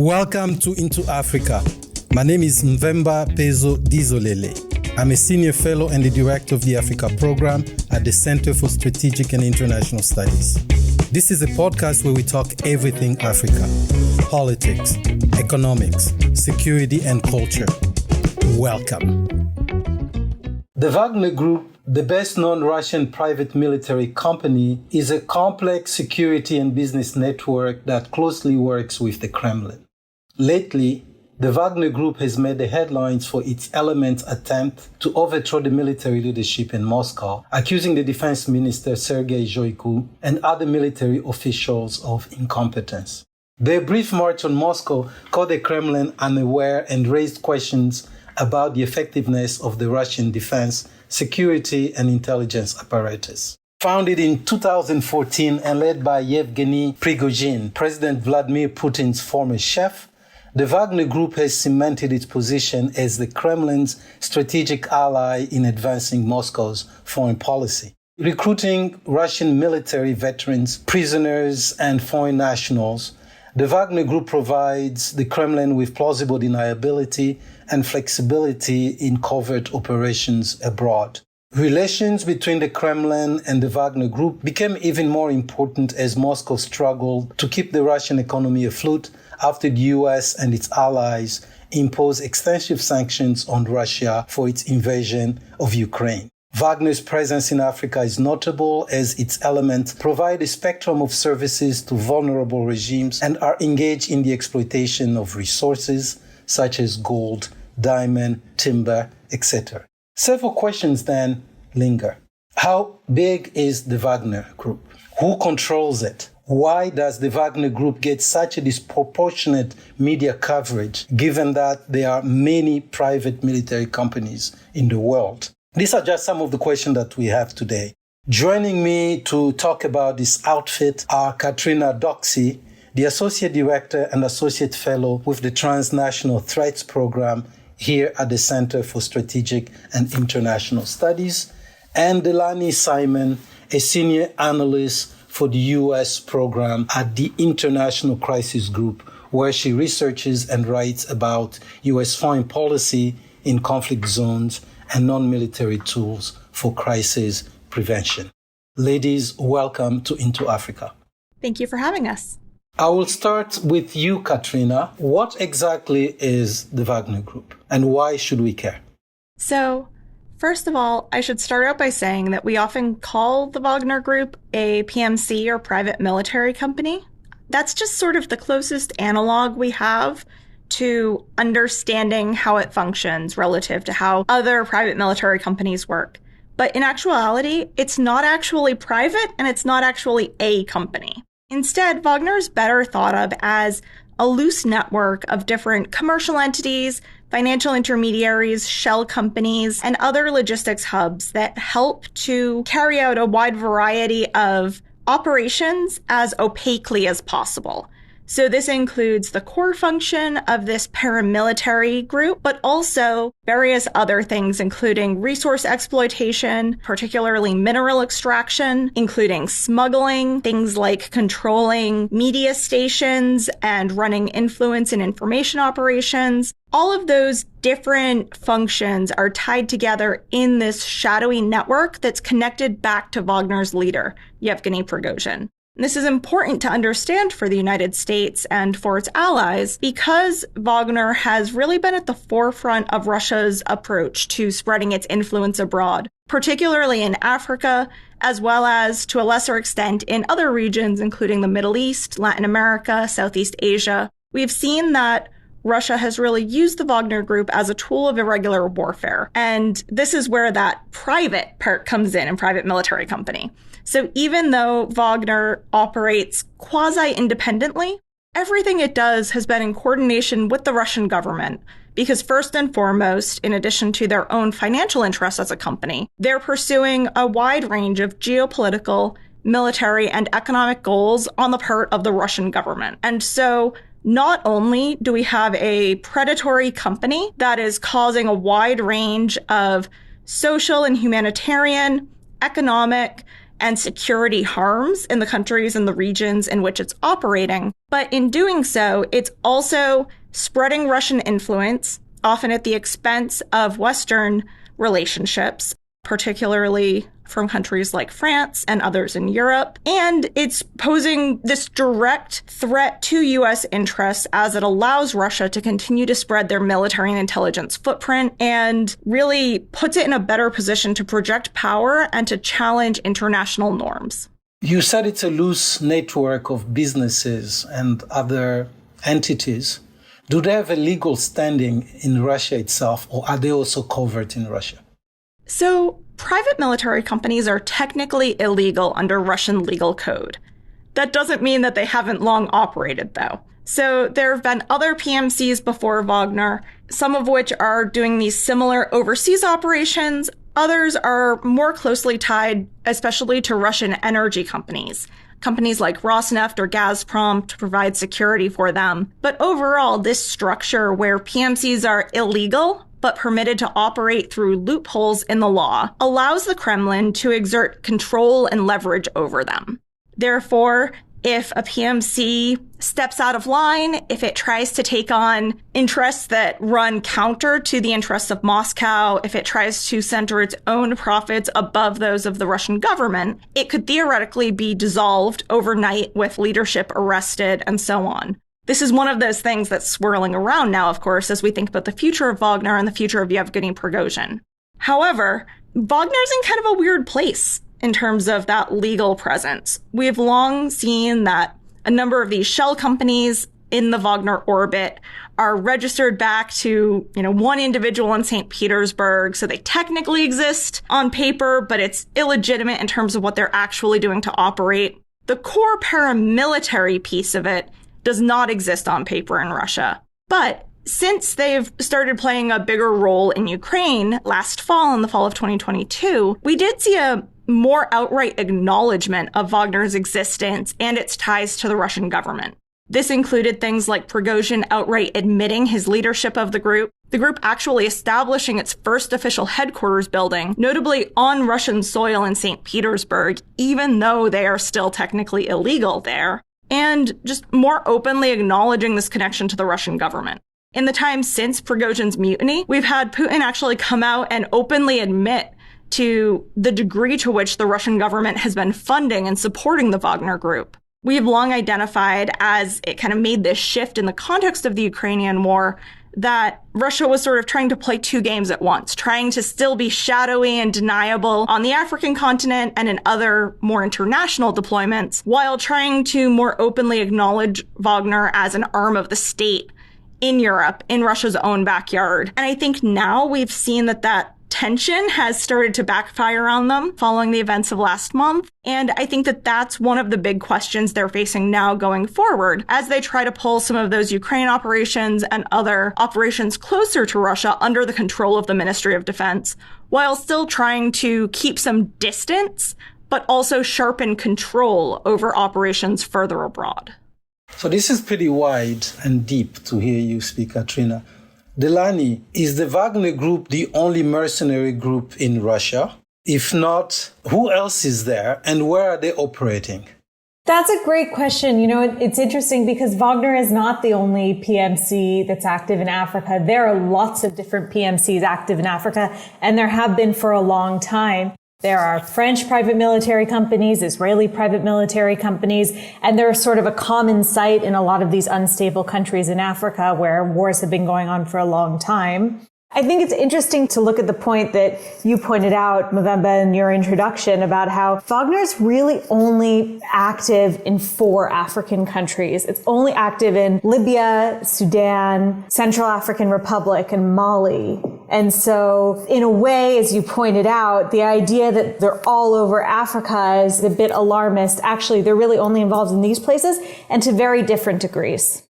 Welcome to Into Africa. My name is Mvemba Dizolele. I'm a senior fellow and the director of the Africa program at the Center for Strategic and International Studies. This is a podcast where we talk everything Africa: politics, economics, security, and culture. Welcome. The Wagner Group, the best-known Russian private military company, is a complex security and business network that closely works with the Kremlin. Lately, the Wagner Group has made the headlines for its elements' attempt to overthrow the military leadership in Moscow, accusing the defense minister Sergei Shoigu and other military officials of incompetence. Their brief march on Moscow caught the Kremlin unaware and raised questions about the effectiveness of the Russian defense, security, and intelligence apparatus. Founded in 2014 and led by Yevgeny Prigozhin, President Vladimir Putin's former chef, the Wagner Group has cemented its position as the Kremlin's strategic ally in advancing Moscow's foreign policy. Recruiting Russian military veterans, prisoners, and foreign nationals, the Wagner Group provides the Kremlin with plausible deniability and flexibility in covert operations abroad. Relations between the Kremlin and the Wagner Group became even more important as Moscow struggled to keep the Russian economy afloat after the US and its allies imposed extensive sanctions on Russia for its invasion of Ukraine. Wagner's presence in Africa is notable as its elements provide a spectrum of services to vulnerable regimes and are engaged in the exploitation of resources such as gold, diamond, timber, etc. Several questions then linger. How big is the Wagner Group? Who controls it? Why does the Wagner Group get such a disproportionate media coverage, given that there are many private military companies in the world? These are just some of the questions that we have today. Joining me to talk about this outfit are Catrina Doxsee, the Associate Director and Associate Fellow with the Transnational Threats Program here at the Center for Strategic and International Studies, and Delaney Simon, a Senior Analyst for the U.S. program at the International Crisis Group, where she researches and writes about U.S. foreign policy in conflict zones and non-military tools for crisis prevention. Ladies, welcome to Into Africa. Thank you for having us. I will start with you, Catrina. What exactly is the Wagner Group and why should we care? So, first of all, I should start out by saying that we often call the Wagner Group a PMC or private military company. That's just sort of the closest analog we have to understanding how it functions relative to how other private military companies work. But in actuality, it's not actually private and it's not actually a company. Instead, Wagner is better thought of as a loose network of different commercial entities, financial intermediaries, shell companies, and other logistics hubs that help to carry out a wide variety of operations as opaquely as possible. So this includes the core function of this paramilitary group, but also various other things, including resource exploitation, particularly mineral extraction, including smuggling, things like controlling media stations and running influence and information operations. All of those different functions are tied together in this shadowy network that's connected back to Wagner's leader, Yevgeny Prigozhin. This is important to understand for the United States and for its allies because Wagner has really been at the forefront of Russia's approach to spreading its influence abroad, particularly in Africa, as well as to a lesser extent in other regions, including the Middle East, Latin America, Southeast Asia. We've seen that Russia has really used the Wagner Group as a tool of irregular warfare. And this is where that private part comes in private military company. So even though Wagner operates quasi-independently, everything it does has been in coordination with the Russian government. Because first and foremost, in addition to their own financial interests as a company, they're pursuing a wide range of geopolitical, military, and economic goals on the part of the Russian government. And so not only do we have a predatory company that is causing a wide range of social and humanitarian, economic, and security harms in the countries and the regions in which it's operating. But in doing so, it's also spreading Russian influence, often at the expense of Western relationships, particularly from countries like France and others in Europe. And it's posing this direct threat to U.S. interests as it allows Russia to continue to spread their military and intelligence footprint and really puts it in a better position to project power and to challenge international norms. You said it's a loose network of businesses and other entities. Do they have a legal standing in Russia itself, or are they also covert in Russia? So, private military companies are technically illegal under Russian legal code. That doesn't mean that they haven't long operated, though. So there have been other PMCs before Wagner, some of which are doing these similar overseas operations. Others are more closely tied, especially to Russian energy companies. Companies like Rosneft or Gazprom to provide security for them. But overall, this structure where PMCs are illegal but permitted to operate through loopholes in the law, allows the Kremlin to exert control and leverage over them. Therefore, if a PMC steps out of line, if it tries to take on interests that run counter to the interests of Moscow, if it tries to center its own profits above those of the Russian government, it could theoretically be dissolved overnight with leadership arrested and so on. This is one of those things that's swirling around now, of course, as we think about the future of Wagner and the future of Yevgeny Prigozhin. However, Wagner's in kind of a weird place in terms of that legal presence. We've long seen that a number of these shell companies in the Wagner orbit are registered back to, one individual in St. Petersburg. So they technically exist on paper, but it's illegitimate in terms of what they're actually doing to operate. The core paramilitary piece of it does not exist on paper in Russia. But since they've started playing a bigger role in Ukraine last fall, in the fall of 2022, we did see a more outright acknowledgement of Wagner's existence and its ties to the Russian government. This included things like Prigozhin outright admitting his leadership of the group actually establishing its first official headquarters building, notably on Russian soil in St. Petersburg, even though they are still technically illegal there, and just more openly acknowledging this connection to the Russian government. In the time since Prigozhin's mutiny, we've had Putin actually come out and openly admit to the degree to which the Russian government has been funding and supporting the Wagner Group. We've long identified, as it kind of made this shift in the context of the Ukrainian war, that Russia was sort of trying to play two games at once, trying to still be shadowy and deniable on the African continent and in other more international deployments, while trying to more openly acknowledge Wagner as an arm of the state in Europe, in Russia's own backyard. And I think now we've seen that tension has started to backfire on them following the events of last month. And I think that's one of the big questions they're facing now going forward as they try to pull some of those Ukraine operations and other operations closer to Russia under the control of the Ministry of Defense, while still trying to keep some distance, but also sharpen control over operations further abroad. So this is pretty wide and deep to hear you speak, Catrina. Delaney, is the Wagner Group the only mercenary group in Russia? If not, who else is there and where are they operating? That's a great question. It's interesting because Wagner is not the only PMC that's active in Africa. There are lots of different PMCs active in Africa, and there have been for a long time. There are French private military companies, Israeli private military companies, and they're sort of a common sight in a lot of these unstable countries in Africa where wars have been going on for a long time. I think it's interesting to look at the point that you pointed out, Mvemba, in your introduction about how Wagner's really only active in 4 African countries. It's only active in Libya, Sudan, Central African Republic, and Mali. And so, in a way, as you pointed out, the idea that they're all over Africa is a bit alarmist. Actually, they're really only involved in these places and to very different degrees.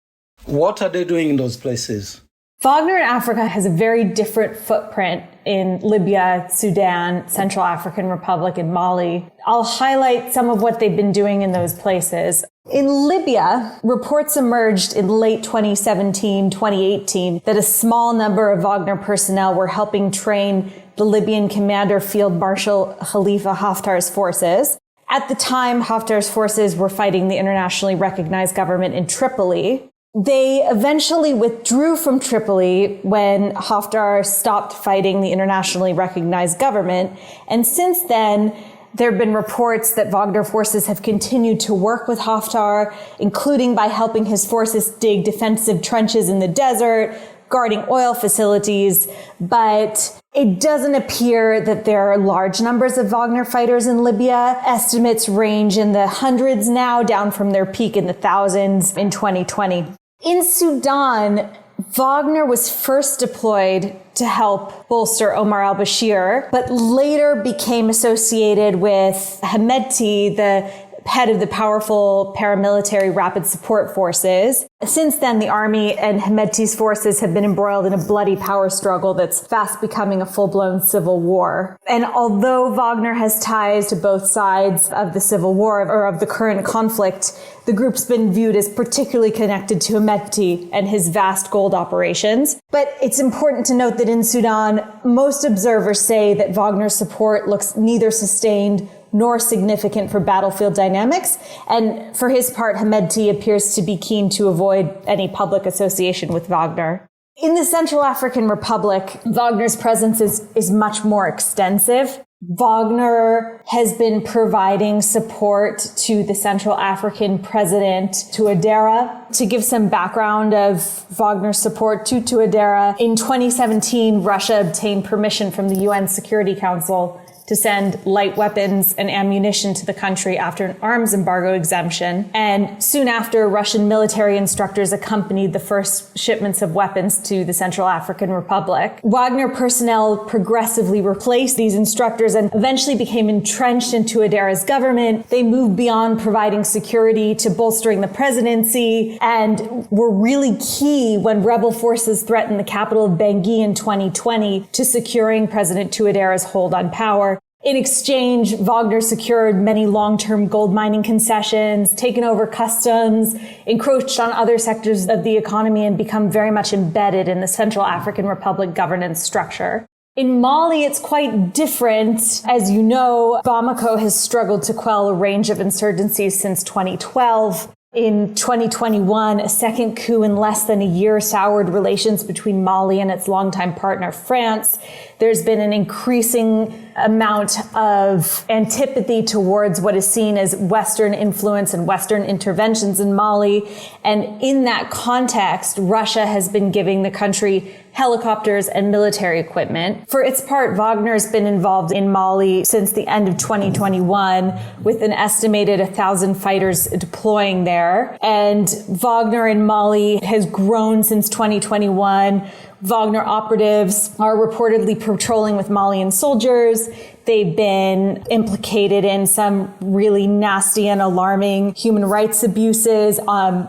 What are they doing in those places? Wagner in Africa has a very different footprint in Libya, Sudan, Central African Republic, and Mali. I'll highlight some of what they've been doing in those places. In Libya, reports emerged in late 2017, 2018 that a small number of Wagner personnel were helping train the Libyan commander Field Marshal Khalifa Haftar's forces. At the time, Haftar's forces were fighting the internationally recognized government in Tripoli. They eventually withdrew from Tripoli when Haftar stopped fighting the internationally recognized government. And since then, there have been reports that Wagner forces have continued to work with Haftar, including by helping his forces dig defensive trenches in the desert, guarding oil facilities. But it doesn't appear that there are large numbers of Wagner fighters in Libya. Estimates range in the hundreds now, down from their peak in the thousands in 2020. In Sudan, Wagner was first deployed to help bolster Omar al-Bashir, but later became associated with Hemedti, the head of the powerful paramilitary rapid support forces. Since then, the army and Hemedti's forces have been embroiled in a bloody power struggle that's fast becoming a full-blown civil war. And although Wagner has ties to both sides of the civil war or of the current conflict, the group's been viewed as particularly connected to Hemedti and his vast gold operations. But it's important to note that in Sudan, most observers say that Wagner's support looks neither sustained nor significant for battlefield dynamics. And for his part, Hemedti appears to be keen to avoid any public association with Wagner. In the Central African Republic, Wagner's presence is much more extensive. Wagner has been providing support to the Central African president, Touadéra. To give some background of Wagner's support to Touadéra, in 2017, Russia obtained permission from the UN Security Council to send light weapons and ammunition to the country after an arms embargo exemption. And soon after, Russian military instructors accompanied the first shipments of weapons to the Central African Republic. Wagner personnel progressively replaced these instructors and eventually became entrenched in Touadéra's government. They moved beyond providing security to bolstering the presidency and were really key when rebel forces threatened the capital of Bangui in 2020 to securing President Touadéra's hold on power. In exchange, Wagner secured many long-term gold mining concessions, taken over customs, encroached on other sectors of the economy, and become very much embedded in the Central African Republic governance structure. In Mali, it's quite different. As you know, Bamako has struggled to quell a range of insurgencies since 2012. In 2021, a second coup in less than a year soured relations between Mali and its longtime partner, France. There's been an increasing amount of antipathy towards what is seen as Western influence and Western interventions in Mali. And in that context, Russia has been giving the country helicopters and military equipment. For its part, Wagner has been involved in Mali since the end of 2021, with an estimated 1,000 fighters deploying there. And Wagner in Mali has grown since 2021. Wagner operatives are reportedly patrolling with Malian soldiers. They've been implicated in some really nasty and alarming human rights abuses,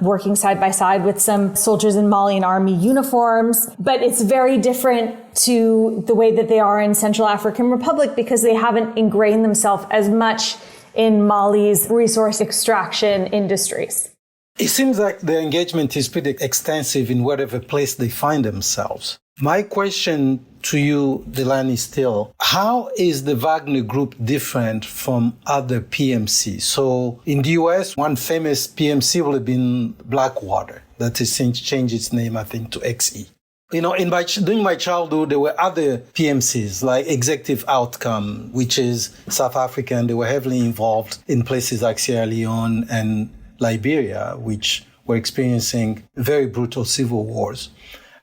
working side by side with some soldiers in Malian army uniforms. But it's very different to the way that they are in Central African Republic because they haven't ingrained themselves as much in Mali's resource extraction industries. It seems like the engagement is pretty extensive in whatever place they find themselves. My question to you, Delaney, still, how is the Wagner Group different from other PMCs? So in the US, one famous PMC will have been Blackwater. That has since changed its name, I think, to XE. You know, during my childhood, there were other PMCs like Executive Outcome, which is South African. They were heavily involved in places like Sierra Leone and Liberia, which were experiencing very brutal civil wars.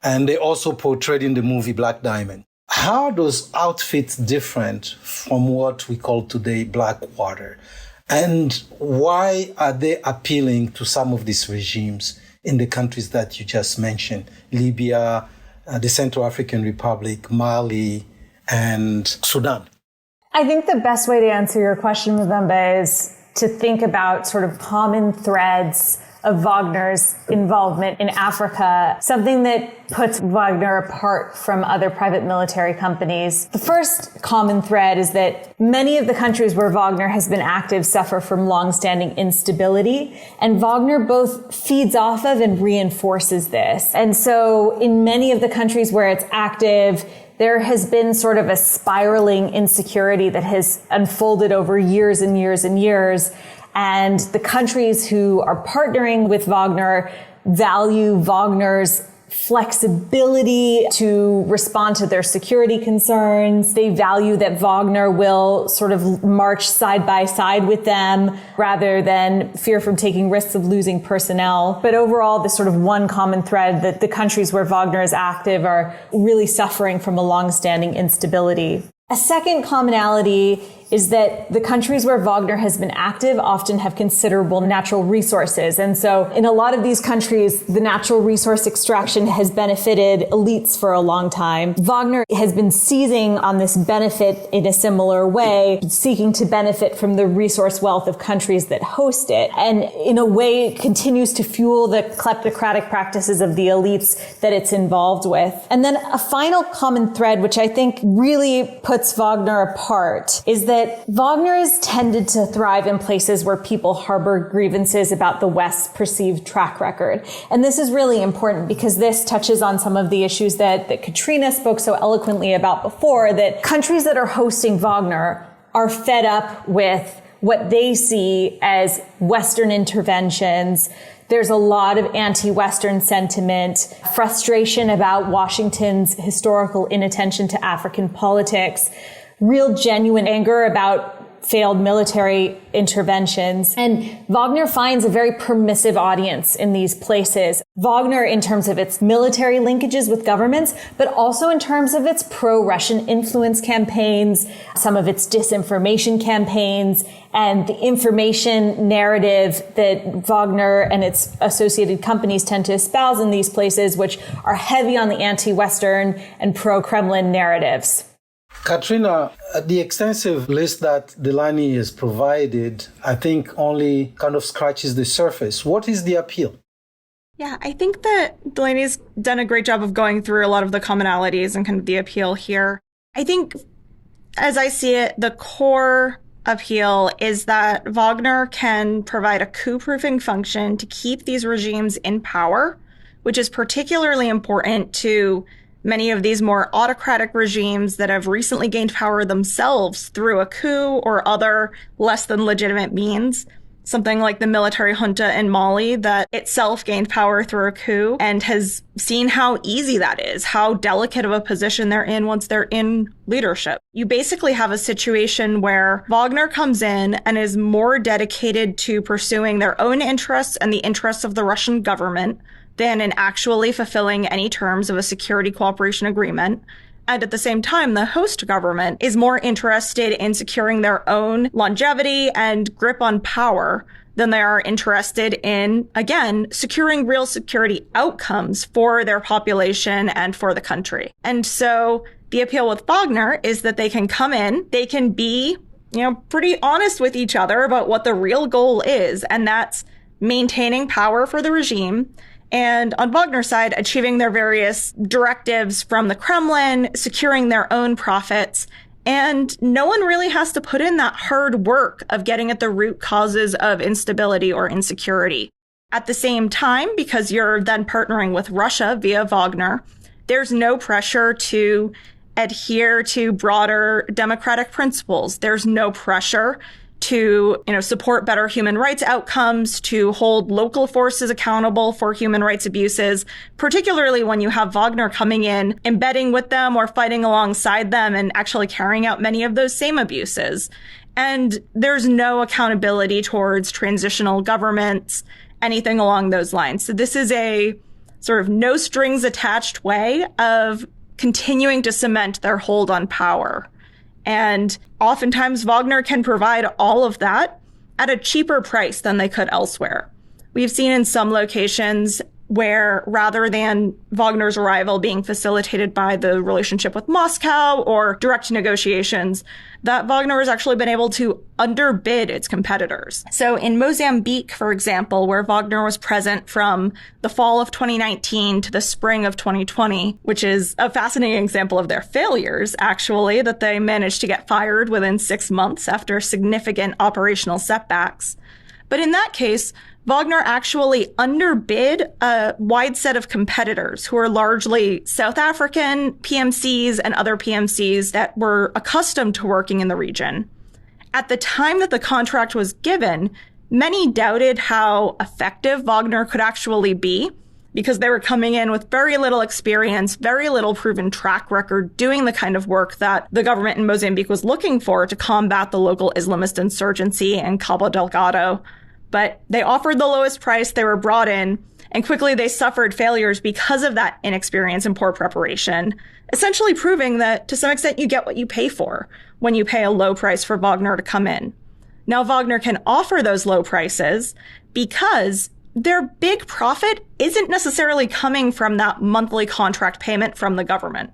And they also portrayed in the movie Black Diamond. How are those outfits different from what we call today Blackwater? And why are they appealing to some of these regimes in the countries that you just mentioned? Libya, the Central African Republic, Mali, and Sudan. I think the best way to answer your question, Mvemba, is to think about sort of common threads of Wagner's involvement in Africa, something that puts Wagner apart from other private military companies. The first common thread is that many of the countries where Wagner has been active suffer from long-standing instability, and Wagner both feeds off of and reinforces this. And so in many of the countries where it's active, there has been sort of a spiraling insecurity that has unfolded over years and years and years. And the countries who are partnering with Wagner value Wagner's flexibility to respond to their security concerns. They value that Wagner will sort of march side by side with them rather than fear from taking risks of losing personnel. But overall, the sort of one common thread that the countries where Wagner is active are really suffering from a long-standing instability. A second commonality is that the countries where Wagner has been active often have considerable natural resources. And so in a lot of these countries, the natural resource extraction has benefited elites for a long time. Wagner has been seizing on this benefit in a similar way, seeking to benefit from the resource wealth of countries that host it. And in a way, it continues to fuel the kleptocratic practices of the elites that it's involved with. And then a final common thread, which I think really puts Wagner apart, is that Wagner has tended to thrive in places where people harbor grievances about the West's perceived track record. And this is really important because this touches on some of the issues that Catrina spoke so eloquently about before, that countries that are hosting Wagner are fed up with what they see as Western interventions. There's a lot of anti-Western sentiment, frustration about Washington's historical inattention to African politics, real genuine anger about failed military interventions. And Wagner finds a very permissive audience in these places. Wagner, in terms of its military linkages with governments, but also in terms of its pro-Russian influence campaigns, some of its disinformation campaigns, and the information narrative that Wagner and its associated companies tend to espouse in these places, which are heavy on the anti-Western and pro-Kremlin narratives. Catrina, the extensive list that Delaney has provided, I think only kind of scratches the surface. What is the appeal? Yeah, I think that Delaney's done a great job of going through a lot of the commonalities and kind of the appeal here. I think, as I see it, the core appeal is that Wagner can provide a coup-proofing function to keep these regimes in power, which is particularly important to many of these more autocratic regimes that have recently gained power themselves through a coup or other less than legitimate means. Something like the military junta in Mali that itself gained power through a coup and has seen how easy that is, how delicate of a position they're in once they're in leadership. You basically have a situation where Wagner comes in and is more dedicated to pursuing their own interests and the interests of the Russian government than in actually fulfilling any terms of a security cooperation agreement. And at the same time, the host government is more interested in securing their own longevity and grip on power than they are interested in, again, securing real security outcomes for their population and for the country. And so the appeal with Wagner is that they can come in, they can be, pretty honest with each other about what the real goal is, and that's maintaining power for the regime. And on Wagner's side, achieving their various directives from the Kremlin, securing their own profits. And no one really has to put in that hard work of getting at the root causes of instability or insecurity. At the same time, because you're then partnering with Russia via Wagner, there's no pressure to adhere to broader democratic principles. There's no pressure to, support better human rights outcomes, to hold local forces accountable for human rights abuses, particularly when you have Wagner coming in, embedding with them or fighting alongside them and actually carrying out many of those same abuses. And there's no accountability towards transitional governments, anything along those lines. So this is a sort of no strings attached way of continuing to cement their hold on power. And oftentimes Wagner can provide all of that at a cheaper price than they could elsewhere. We've seen in some locations where rather than Wagner's arrival being facilitated by the relationship with Moscow or direct negotiations, that Wagner has actually been able to underbid its competitors. So in Mozambique, for example, where Wagner was present from the fall of 2019 to the spring of 2020, which is a fascinating example of their failures, actually, that they managed to get fired within 6 months after significant operational setbacks. But in that case, Wagner actually underbid a wide set of competitors who are largely South African PMCs and other PMCs that were accustomed to working in the region. At the time that the contract was given, many doubted how effective Wagner could actually be because they were coming in with very little experience, very little proven track record, doing the kind of work that the government in Mozambique was looking for to combat the local Islamist insurgency in Cabo Delgado. But they offered the lowest price, they were brought in, and quickly they suffered failures because of that inexperience and poor preparation, essentially proving that to some extent you get what you pay for when you pay a low price for Wagner to come in. Now, Wagner can offer those low prices because their big profit isn't necessarily coming from that monthly contract payment from the government.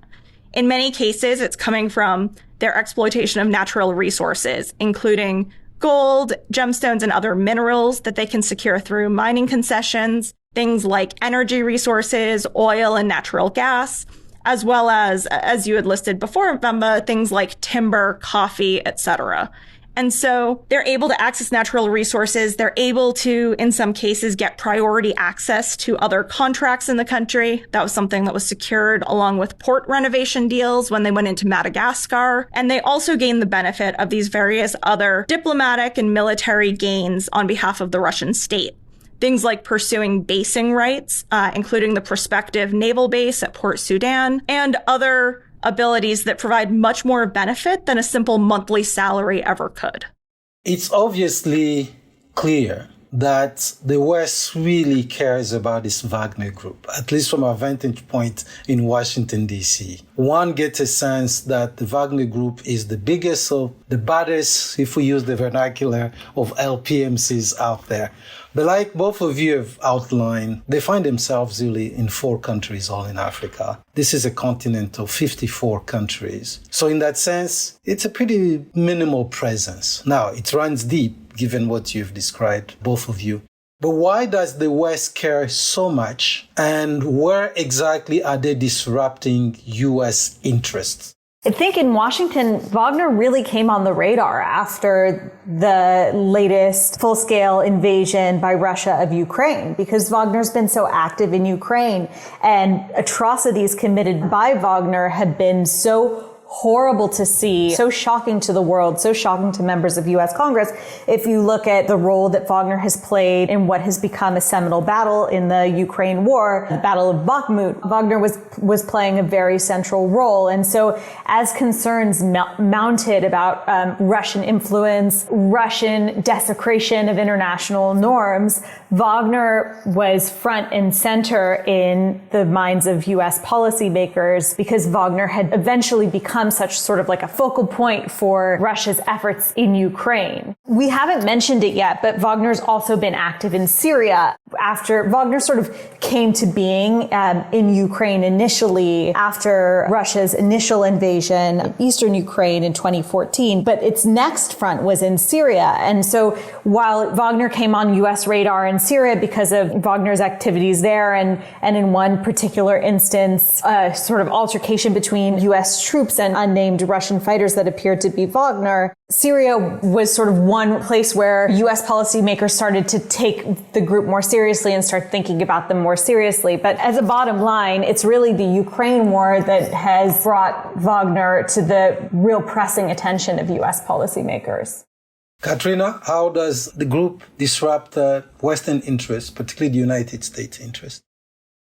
In many cases, it's coming from their exploitation of natural resources, including gold, gemstones, and other minerals that they can secure through mining concessions, things like energy resources, oil and natural gas, as well as you had listed before, Mvemba, things like timber, coffee, etc. And so they're able to access natural resources. They're able to, in some cases, get priority access to other contracts in the country. That was something that was secured along with port renovation deals when they went into Madagascar. And they also gained the benefit of these various other diplomatic and military gains on behalf of the Russian state. Things like pursuing basing rights, including the prospective naval base at Port Sudan, and other abilities that provide much more benefit than a simple monthly salary ever could. It's obviously clear that the West really cares about this Wagner Group, at least from our vantage point in Washington, D.C. One gets a sense that the Wagner Group is the biggest of the baddest, if we use the vernacular, of LPMCs out there. But like both of you have outlined, they find themselves really in 4 countries, all in Africa. This is a continent of 54 countries. So in that sense, it's a pretty minimal presence. Now, it runs deep, given what you've described, both of you. But why does the West care so much? And where exactly are they disrupting U.S. interests? I think in Washington, Wagner really came on the radar after the latest full-scale invasion by Russia of Ukraine, because Wagner's been so active in Ukraine, and atrocities committed by Wagner have been so horrible to see, so shocking to the world, so shocking to members of U.S. Congress. If you look at the role that Wagner has played in what has become a seminal battle in the Ukraine war, the Battle of Bakhmut, Wagner was playing a very central role. And so as concerns mounted about Russian influence, Russian desecration of international norms, Wagner was front and center in the minds of U.S. policymakers because Wagner had eventually become such sort of like a focal point for Russia's efforts in Ukraine. We haven't mentioned it yet, but Wagner's also been active in Syria. After Wagner sort of came to being in Ukraine initially after Russia's initial invasion of eastern Ukraine in 2014, but its next front was in Syria. And so while Wagner came on U.S. radar in Syria because of Wagner's activities there, and in one particular instance, a sort of altercation between U.S. troops and unnamed Russian fighters that appeared to be Wagner, Syria was sort of one place where U.S. policymakers started to take the group more seriously and start thinking about them more seriously. But as a bottom line, it's really the Ukraine war that has brought Wagner to the real pressing attention of U.S. policymakers. Catrina, how does the group disrupt Western interests, particularly the United States interests?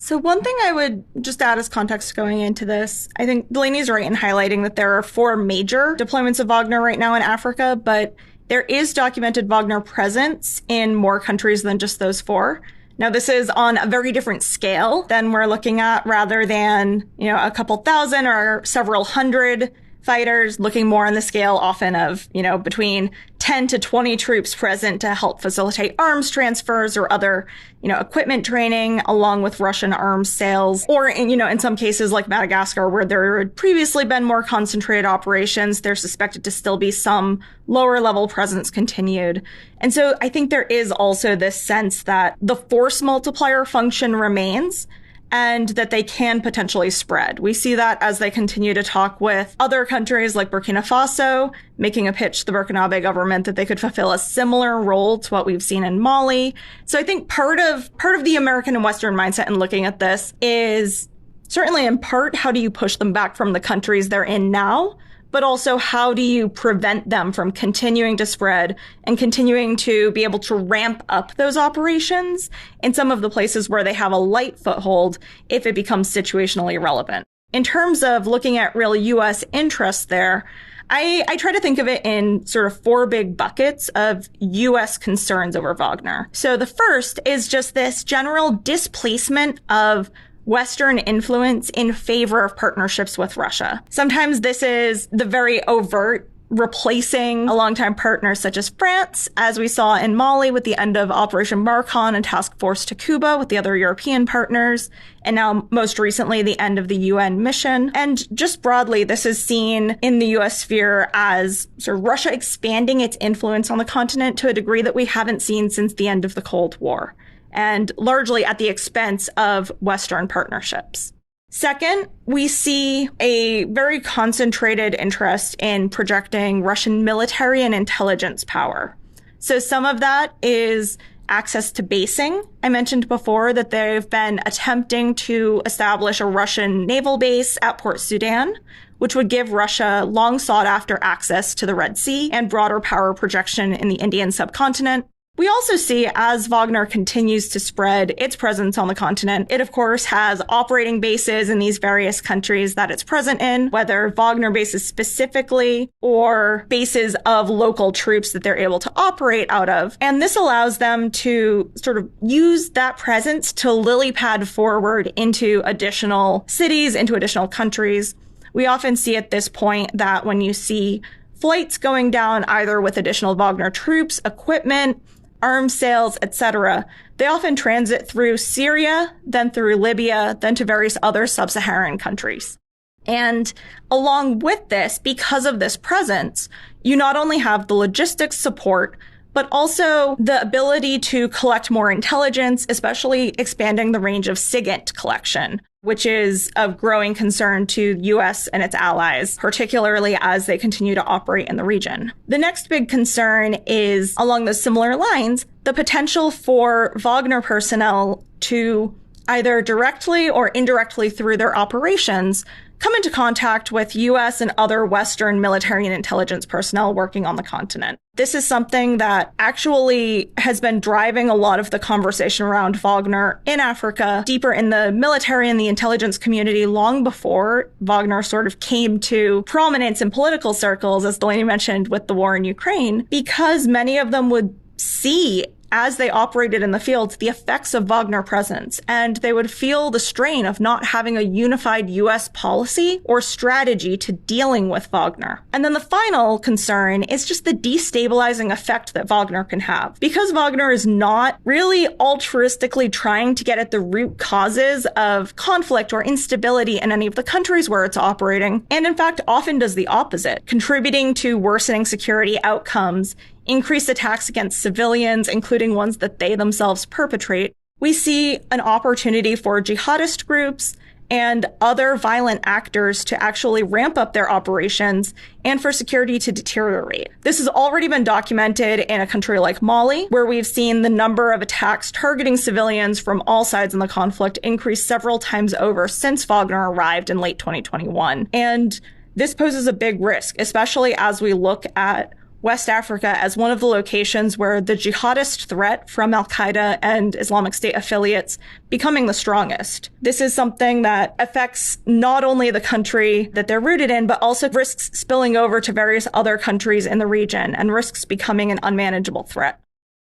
So one thing I would just add as context going into this, I think Delaney's right in highlighting that there are 4 major deployments of Wagner right now in Africa, but there is documented Wagner presence in more countries than just those 4. Now, this is on a very different scale than we're looking at, rather than, a couple thousand or several hundred fighters, looking more on the scale often of, between 10 to 20 troops present to help facilitate arms transfers or other, equipment training along with Russian arms sales. Or, in some cases like Madagascar, where there had previously been more concentrated operations, there's suspected to still be some lower level presence continued. And so I think there is also this sense that the force multiplier function remains. and that they can potentially spread. We see that as they continue to talk with other countries like Burkina Faso, making a pitch to the Burkinabe government that they could fulfill a similar role to what we've seen in Mali. So I think part of the American and Western mindset in looking at this is certainly in part, how do you push them back from the countries they're in now? But also, how do you prevent them from continuing to spread and continuing to be able to ramp up those operations in some of the places where they have a light foothold if it becomes situationally relevant? In terms of looking at real U.S. interests there, I try to think of it in sort of 4 big buckets of U.S. concerns over Wagner. So the first is just this general displacement of Western influence in favor of partnerships with Russia. Sometimes this is the very overt replacing a longtime partner such as France, as we saw in Mali with the end of Operation Barkhane and Task Force Takuba with the other European partners, and now most recently the end of the UN mission. And just broadly, this is seen in the US sphere as sort of Russia expanding its influence on the continent to a degree that we haven't seen since the end of the Cold War, and largely at the expense of Western partnerships. Second, we see a very concentrated interest in projecting Russian military and intelligence power. So some of that is access to basing. I mentioned before that they've been attempting to establish a Russian naval base at Port Sudan, which would give Russia long sought after access to the Red Sea and broader power projection in the Indian subcontinent. We also see, as Wagner continues to spread its presence on the continent, it of course has operating bases in these various countries that it's present in, whether Wagner bases specifically or bases of local troops that they're able to operate out of. And this allows them to sort of use that presence to lily pad forward into additional cities, into additional countries. We often see at this point that when you see flights going down either with additional Wagner troops, equipment, arms sales, etc., they often transit through Syria, then through Libya, then to various other sub-Saharan countries. And along with this, because of this presence, you not only have the logistics support, but also the ability to collect more intelligence, especially expanding the range of SIGINT collection, which is of growing concern to U.S. and its allies, particularly as they continue to operate in the region. The next big concern is, along those similar lines, the potential for Wagner personnel to either directly or indirectly through their operations come into contact with U.S. and other Western military and intelligence personnel working on the continent. This is something that actually has been driving a lot of the conversation around Wagner in Africa, deeper in the military and the intelligence community long before Wagner sort of came to prominence in political circles, as Delaney mentioned, with the war in Ukraine, because many of them would see, as they operated in the field, the effects of Wagner presence, and they would feel the strain of not having a unified U.S. policy or strategy to dealing with Wagner. And then the final concern is just the destabilizing effect that Wagner can have. Because Wagner is not really altruistically trying to get at the root causes of conflict or instability in any of the countries where it's operating, and in fact often does the opposite, contributing to worsening security outcomes, increased attacks against civilians, including ones that they themselves perpetrate, we see an opportunity for jihadist groups and other violent actors to actually ramp up their operations and for security to deteriorate. This has already been documented in a country like Mali, where we've seen the number of attacks targeting civilians from all sides in the conflict increase several times over since Wagner arrived in late 2021. And this poses a big risk, especially as we look at West Africa as one of the locations where the jihadist threat from al-Qaeda and Islamic State affiliates becoming the strongest. This is something that affects not only the country that they're rooted in, but also risks spilling over to various other countries in the region and risks becoming an unmanageable threat.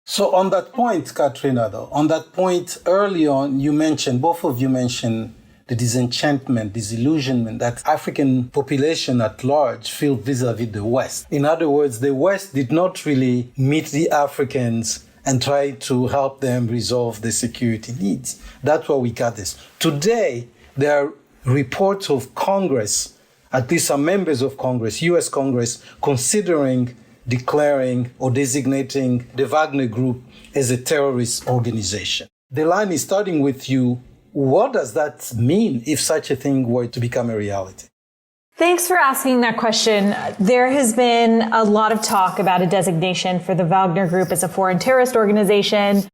So on that point, Catrina, though, on that point early on, both of you mentioned the disenchantment, disillusionment that African population at large feel vis-a-vis the West. In other words, the West did not really meet the Africans and try to help them resolve their security needs. That's why we got this. Today, there are reports of Congress, at least some members of Congress, US Congress, considering declaring or designating the Wagner Group as a terrorist organization. Delaney, starting with you, What does that mean if such a thing were to become a reality? Thanks for asking that question. There has been a lot of talk about a designation for the Wagner Group as a foreign terrorist organization.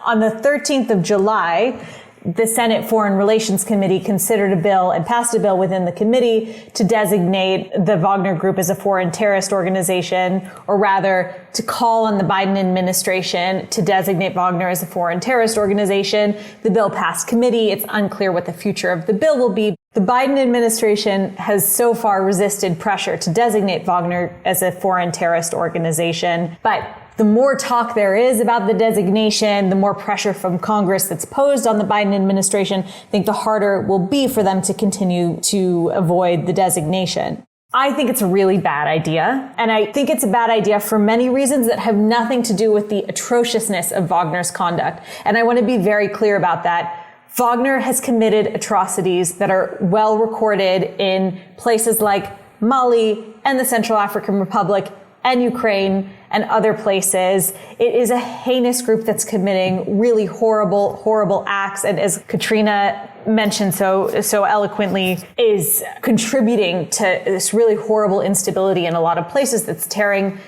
On the 13th of July, the Senate Foreign Relations Committee considered a bill and passed a bill within the committee to designate the Wagner Group as a foreign terrorist organization, or rather to call on the Biden administration to designate Wagner as a foreign terrorist organization. The bill passed committee. It's unclear what the future of the bill will be. The Biden administration has so far resisted pressure to designate Wagner as a foreign terrorist organization, but the more talk there is about the designation, the more pressure from Congress that's posed on the Biden administration, I think the harder it will be for them to continue to avoid the designation. I think it's a really bad idea. And I think it's a bad idea for many reasons that have nothing to do with the atrociousness of Wagner's conduct. And I want to be very clear about that. Wagner has committed atrocities that are well recorded in places like Mali and the Central African Republic and Ukraine and other places. It is a heinous group that's committing really horrible, horrible acts. And as Catrina mentioned so eloquently, is contributing to this really horrible instability in a lot of places that's tearing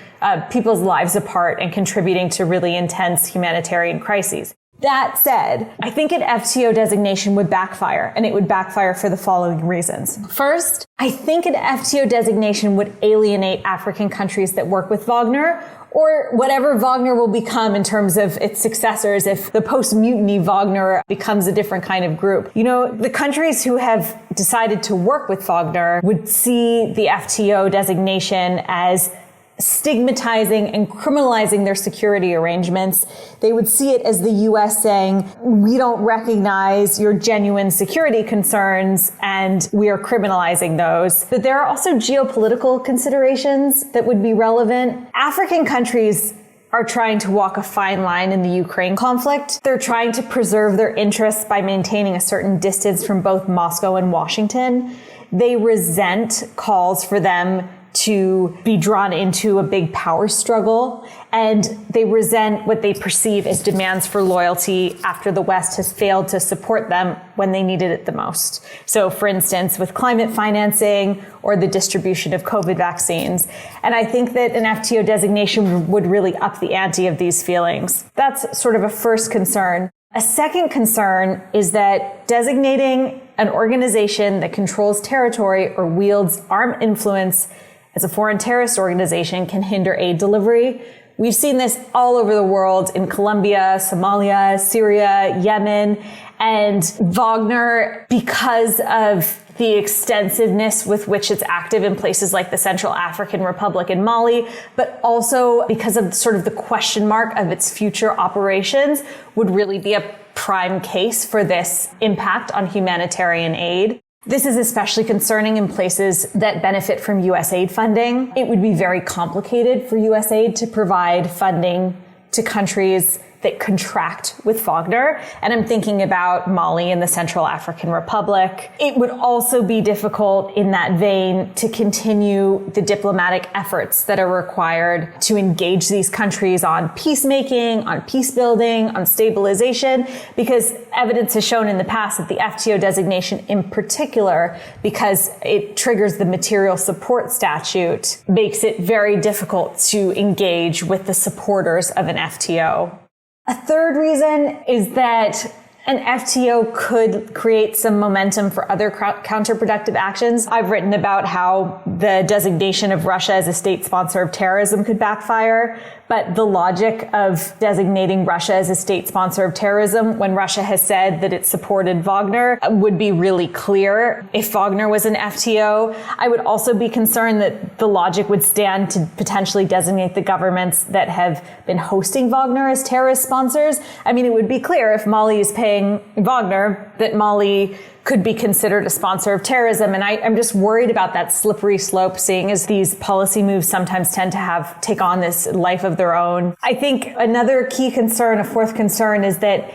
people's lives apart and contributing to really intense humanitarian crises. That said, I think an FTO designation would backfire, and it would backfire for the following reasons. First, I think an FTO designation would alienate African countries that work with Wagner, or whatever Wagner will become in terms of its successors if the post-mutiny Wagner becomes a different kind of group. You know, the countries who have decided to work with Wagner would see the FTO designation as stigmatizing and criminalizing their security arrangements. They would see it as the U.S. saying, we don't recognize your genuine security concerns and we are criminalizing those. But there are also geopolitical considerations that would be relevant. African countries are trying to walk a fine line in the Ukraine conflict. They're trying to preserve their interests by maintaining a certain distance from both Moscow and Washington. They resent calls for them to be drawn into a big power struggle, and they resent what they perceive as demands for loyalty after the West has failed to support them when they needed it the most. So, for instance, with climate financing or the distribution of COVID vaccines. And I think that an FTO designation would really up the ante of these feelings. That's sort of a first concern. A second concern is that designating an organization that controls territory or wields armed influence as a foreign terrorist organization can hinder aid delivery. We've seen this all over the world in Colombia, Somalia, Syria, Yemen, and Wagner, because of the extensiveness with which it's active in places like the Central African Republic and Mali, but also because of sort of the question mark of its future operations, would really be a prime case for this impact on humanitarian aid. This is especially concerning in places that benefit from U.S. aid funding. It would be very complicated for U.S. aid to provide funding to countries that contract with Wagner. And I'm thinking about Mali and the Central African Republic. It would also be difficult in that vein to continue the diplomatic efforts that are required to engage these countries on peacemaking, on peace building, on stabilization, because evidence has shown in the past that the FTO designation in particular, because it triggers the material support statute, makes it very difficult to engage with the supporters of an FTO. A third reason is that an FTO could create some momentum for other counterproductive actions. I've written about how the designation of Russia as a state sponsor of terrorism could backfire, but the logic of designating Russia as a state sponsor of terrorism when Russia has said that it supported Wagner would be really clear if Wagner was an FTO. I would also be concerned that the logic would stand to potentially designate the governments that have been hosting Wagner as terrorist sponsors. I mean, it would be clear if Mali is paying Wagner that Mali could be considered a sponsor of terrorism. And I'm just worried about that slippery slope, seeing as these policy moves sometimes tend to take on this life of their own. I think another key concern, a fourth concern, is that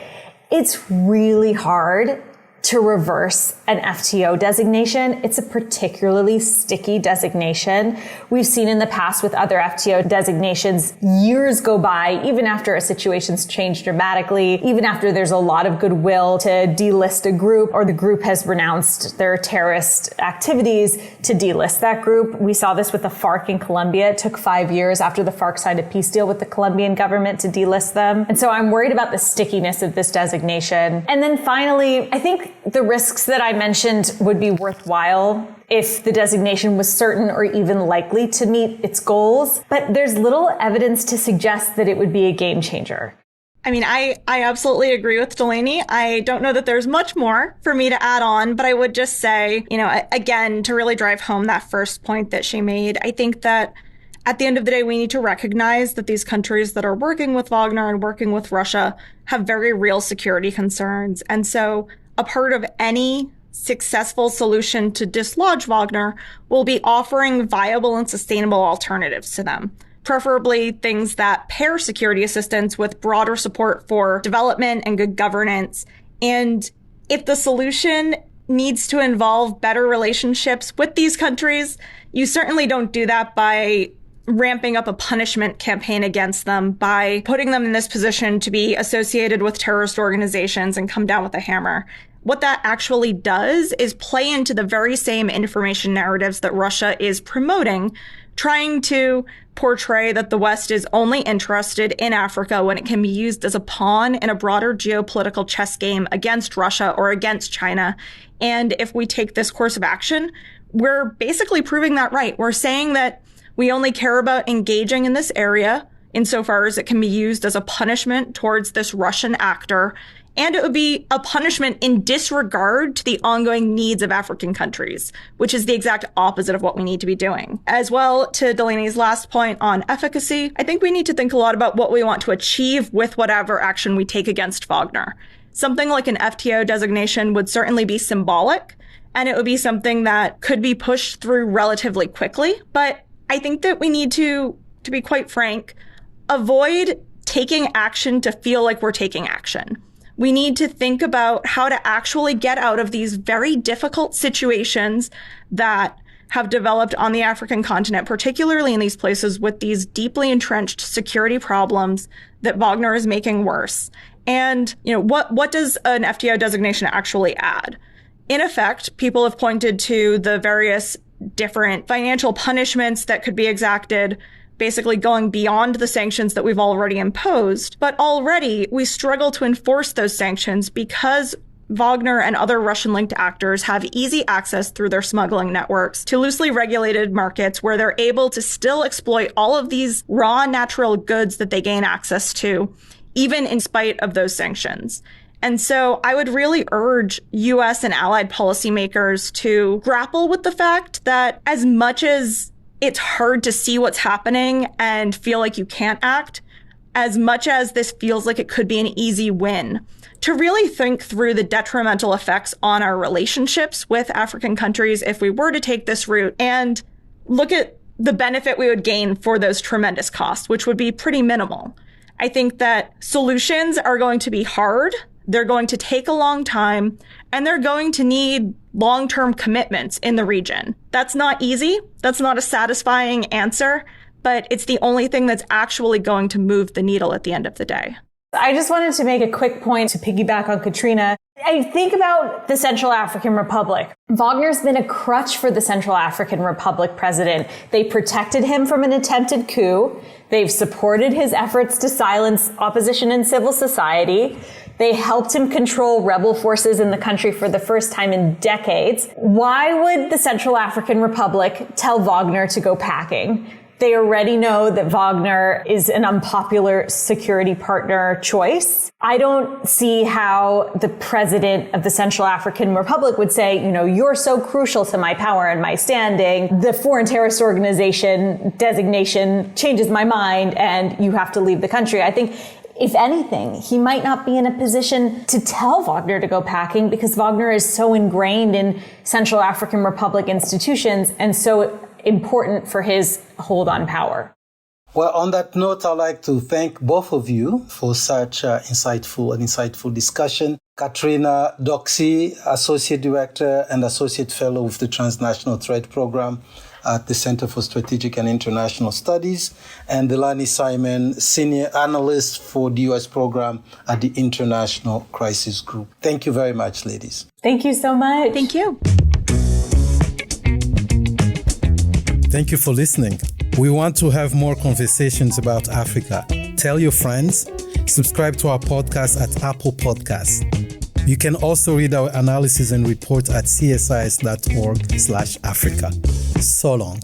it's really hard to reverse an FTO designation. It's a particularly sticky designation. We've seen in the past with other FTO designations, years go by, even after a situation's changed dramatically, even after there's a lot of goodwill to delist a group or the group has renounced their terrorist activities to delist that group. We saw this with the FARC in Colombia. It took 5 years after the FARC signed a peace deal with the Colombian government to delist them. And so I'm worried about the stickiness of this designation. And then finally, I think the risks that I mentioned would be worthwhile if the designation was certain or even likely to meet its goals. But there's little evidence to suggest that it would be a game changer. I mean, I absolutely agree with Delaney. I don't know that there's much more for me to add on, but I would just say, again, to really drive home that first point that she made, I think that at the end of the day, we need to recognize that these countries that are working with Wagner and working with Russia have very real security concerns. And so a part of any successful solution to dislodge Wagner will be offering viable and sustainable alternatives to them. Preferably things that pair security assistance with broader support for development and good governance. And if the solution needs to involve better relationships with these countries, you certainly don't do that by ramping up a punishment campaign against them, by putting them in this position to be associated with terrorist organizations and come down with a hammer. What that actually does is play into the very same information narratives that Russia is promoting, trying to portray that the West is only interested in Africa when it can be used as a pawn in a broader geopolitical chess game against Russia or against China. And if we take this course of action, we're basically proving that right. We're saying that we only care about engaging in this area insofar as it can be used as a punishment towards this Russian actor. And it would be a punishment in disregard to the ongoing needs of African countries, which is the exact opposite of what we need to be doing. As well, to Delaney's last point on efficacy, I think we need to think a lot about what we want to achieve with whatever action we take against Wagner. Something like an FTO designation would certainly be symbolic, and it would be something that could be pushed through relatively quickly. But I think that we need to be quite frank, avoid taking action to feel like we're taking action. We need to think about how to actually get out of these very difficult situations that have developed on the African continent, particularly in these places with these deeply entrenched security problems that Wagner is making worse. And, what does an FTO designation actually add? In effect, people have pointed to the various different financial punishments that could be exacted, basically going beyond the sanctions that we've already imposed. But already we struggle to enforce those sanctions because Wagner and other Russian-linked actors have easy access through their smuggling networks to loosely regulated markets where they're able to still exploit all of these raw natural goods that they gain access to, even in spite of those sanctions. And so I would really urge U.S. and allied policymakers to grapple with the fact that as much as it's hard to see what's happening and feel like you can't act, as much as this feels like it could be an easy win, to really think through the detrimental effects on our relationships with African countries if we were to take this route, and look at the benefit we would gain for those tremendous costs, which would be pretty minimal. I think that solutions are going to be hard. They're going to take a long time, and they're going to need long-term commitments in the region. That's not easy. That's not a satisfying answer, but it's the only thing that's actually going to move the needle at the end of the day. I just wanted to make a quick point to piggyback on Catrina. I think about the Central African Republic. Wagner's been a crutch for the Central African Republic president. They protected him from an attempted coup. They've supported his efforts to silence opposition in civil society. They helped him control rebel forces in the country for the first time in decades. Why would the Central African Republic tell Wagner to go packing? They already know that Wagner is an unpopular security partner choice. I don't see how the president of the Central African Republic would say, you're so crucial to my power and my standing. The foreign terrorist organization designation changes my mind and you have to leave the country. I think if anything, he might not be in a position to tell Wagner to go packing because Wagner is so ingrained in Central African Republic institutions and so important for his hold on power. Well, on that note, I'd like to thank both of you for such insightful discussion. Catrina, Doxsee, Associate Director and Associate Fellow with the Transnational Threats Program at the Center for Strategic and International Studies, and Delaney Simon, Senior Analyst for the U.S. Program at the International Crisis Group. Thank you very much, ladies. Thank you so much. Thank you. Thank you for listening. We want to have more conversations about Africa. Tell your friends. Subscribe to our podcast at Apple Podcasts. You can also read our analysis and reports at csis.org/Africa. So long.